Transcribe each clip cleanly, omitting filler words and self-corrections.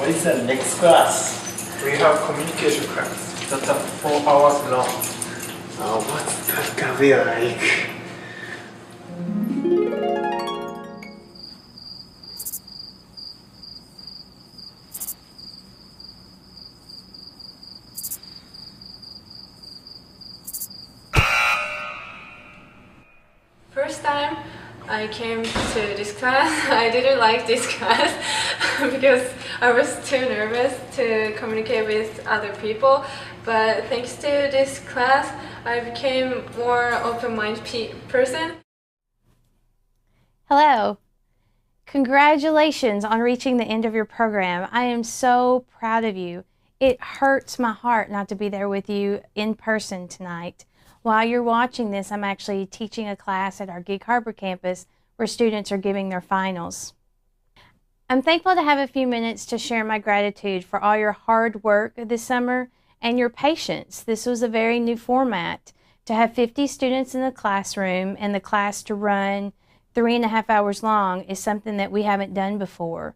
What is the next class? We have communication class. That's 4 hours long. What's that gonna be like? First time I came to this class, I didn't like this class because I was too nervous to communicate with other people. But thanks to this class, I became more open-minded person. Hello. Congratulations on reaching the end of your program. I am so proud of you. It hurts my heart not to be there with you in person tonight. While you're watching this, I'm actually teaching a class at our Gig Harbor campus where students are giving their finals. I'm thankful to have a few minutes to share my gratitude for all your hard work this summer and your patience. This was a very new format. To have 50 students in the classroom and the class to run 3.5 hours long is something that we haven't done before.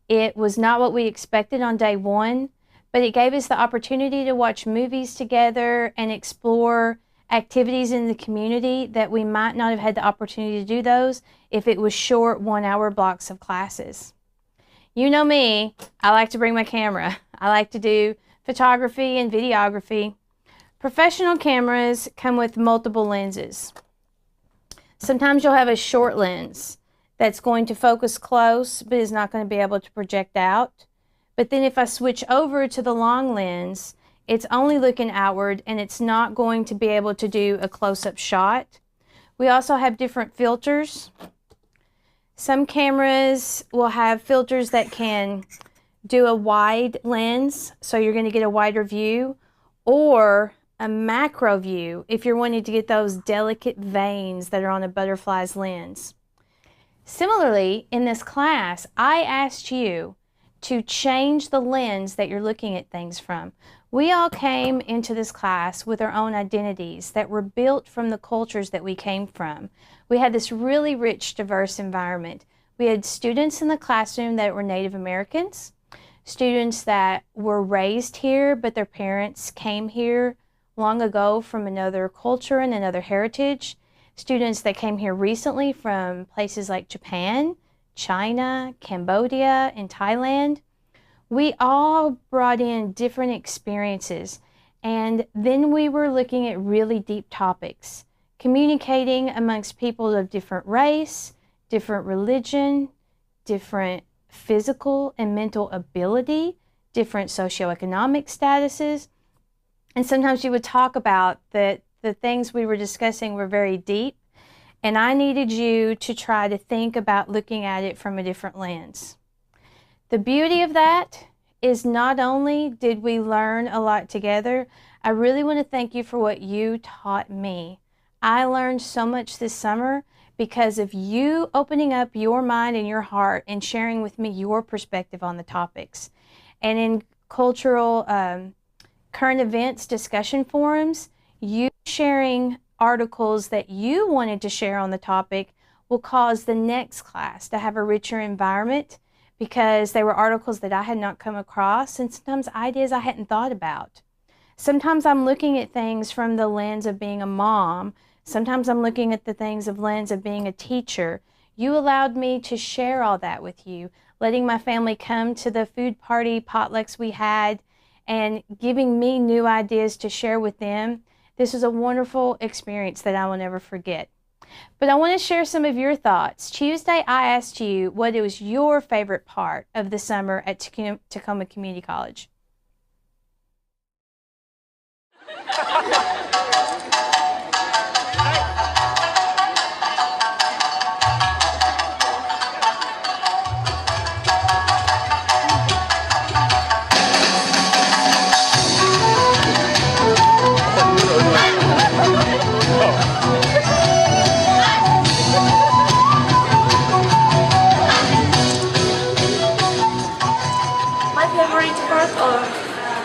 It was not what we expected on day one, but it gave us the opportunity to watch movies together and explore activities in the community that we might not have had the opportunity to do those if it was short 1-hour blocks of classes. You know me, I like to bring my camera. I like to do photography and videography. Professional cameras come with multiple lenses. Sometimes you'll have a short lens that's going to focus close but is not going to be able to project out. But then if I switch over to the long lens, it's only looking outward and it's not going to be able to do a close-up shot. We also have different filters. Some cameras will have filters that can do a wide lens, so you're going to get a wider view, or a macro view if you're wanting to get those delicate veins that are on a butterfly's lens. Similarly, in this class, I asked you to change the lens that you're looking at things from. We all came into this class with our own identities that were built from the cultures that we came from. We had this really rich, diverse environment. We had students in the classroom that were Native Americans, students that were raised here, but their parents came here long ago from another culture and another heritage, students that came here recently from places like Japan, China, Cambodia, and Thailand. We all brought in different experiences, and then we were looking at really deep topics, communicating amongst people of different race, different religion, different physical and mental ability, different socioeconomic statuses. And sometimes you would talk about that the things we were discussing were very deep, and I needed you to try to think about looking at it from a different lens. The beauty of that is not only did we learn a lot together, I really want to thank you for what you taught me. I learned so much this summer because of you opening up your mind and your heart and sharing with me your perspective on the topics. And in cultural current events discussion forums, you sharing articles that you wanted to share on the topic will cause the next class to have a richer environment, because they were articles that I had not come across and sometimes ideas I hadn't thought about. Sometimes I'm looking at things from the lens of being a mom. Sometimes I'm looking at the things of lens of being a teacher. You allowed me to share all that with you, letting my family come to the food party potlucks we had and giving me new ideas to share with them. This was a wonderful experience that I will never forget. But I want to share some of your thoughts. Tuesday, I asked you what was your favorite part of the summer at Tacoma Community College.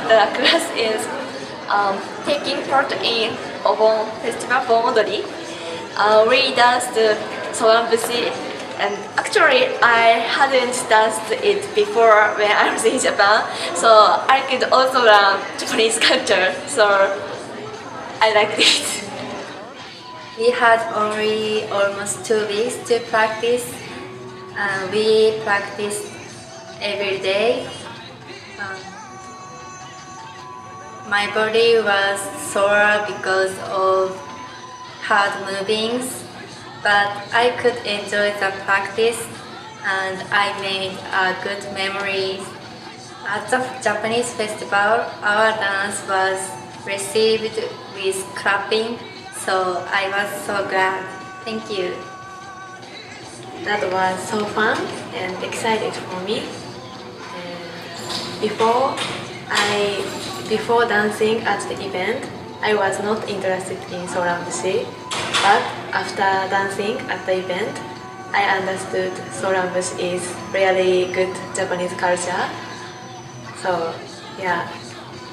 The class is taking part in Obon Festival Bon Odori. We danced Sorambushi And actually, I hadn't danced it before when I was in Japan, so I could also learn Japanese culture, so I liked it. We had only almost 2 weeks to practice. We practiced every day. My body was sore because of hard movings, but I could enjoy the practice and I made good memories. At the Japanese festival, our dance was received with clapping, so I was so glad. Thank you. That was so fun and excited for me. Before dancing at the event, I was not interested in Sorambushi, but after dancing at the event, I understood Sorambushi is really good Japanese culture. So yeah,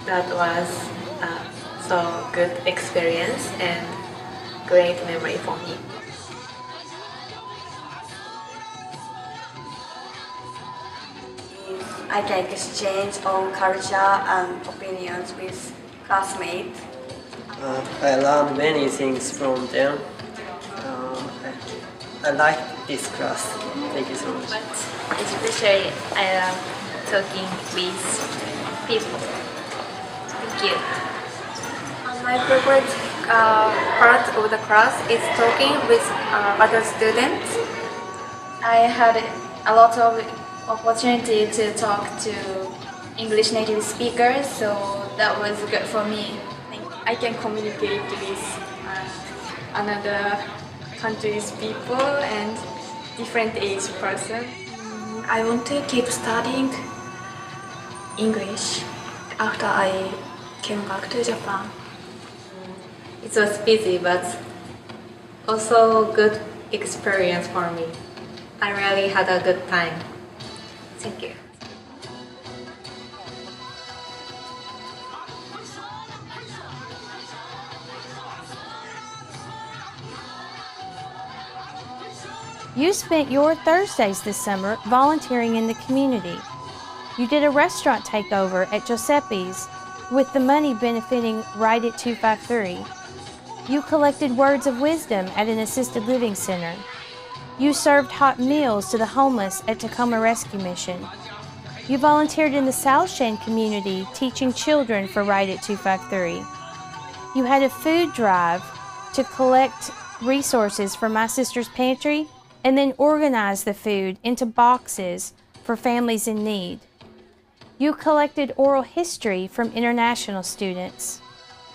that was a so good experience and great memory for me. I can exchange on culture and opinions with classmates. I learned many things from them. I like this class. Thank you so much. But especially I love talking with people. Thank you. My favorite part of the class is talking with other students. I had a lot of opportunity to talk to English native speakers, so that was good for me. I can communicate with another country's people and different age person. I want to keep studying English after I came back to Japan. It was busy, but also good experience for me. I really had a good time. Thank you. You spent your Thursdays this summer volunteering in the community. You did a restaurant takeover at Giuseppe's with the money benefiting Right at 253. You collected words of wisdom at an assisted living center. You served hot meals to the homeless at Tacoma Rescue Mission. You volunteered in the South Shane community teaching children for Right at 253. You had a food drive to collect resources for My Sister's Pantry and then organize the food into boxes for families in need. You collected oral history from international students.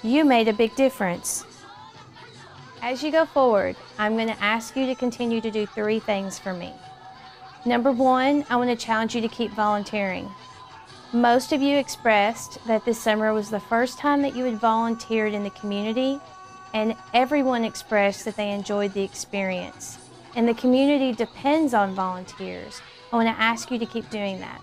You made a big difference. As you go forward, I'm going to ask you to continue to do 3 things for me. Number 1, I want to challenge you to keep volunteering. Most of you expressed that this summer was the first time that you had volunteered in the community, and everyone expressed that they enjoyed the experience. And the community depends on volunteers. I want to ask you to keep doing that.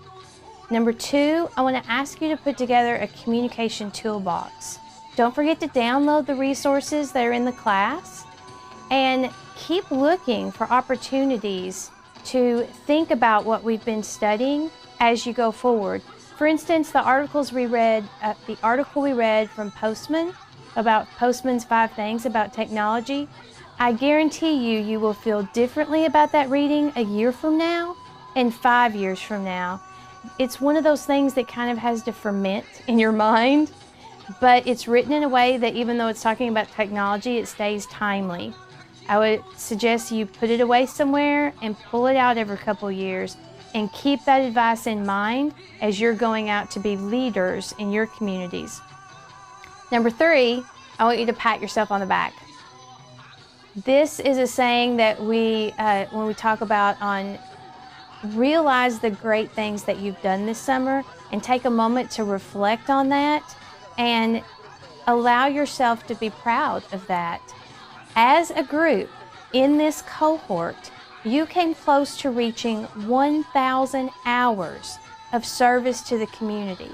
Number 2, I want to ask you to put together a communication toolbox. Don't forget to download the resources that are in the class and keep looking for opportunities to think about what we've been studying as you go forward. For instance, the article we read from Postman about Postman's 5 things about technology. I guarantee you will feel differently about that reading a year from now and 5 years from now. It's one of those things that kind of has to ferment in your mind, but it's written in a way that even though it's talking about technology, it stays timely. I would suggest you put it away somewhere and pull it out every couple years and keep that advice in mind as you're going out to be leaders in your communities. Number 3, I want you to pat yourself on the back. This is a saying that when we talk about on realize the great things that you've done this summer and take a moment to reflect on that and allow yourself to be proud of that. As a group in this cohort, you came close to reaching 1,000 hours of service to the community.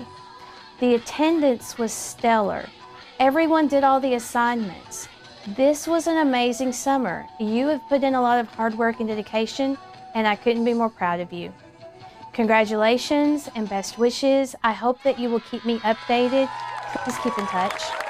The attendance was stellar. Everyone did all the assignments. This was an amazing summer. You have put in a lot of hard work and dedication, and I couldn't be more proud of you. Congratulations and best wishes. I hope that you will keep me updated. Please keep in touch.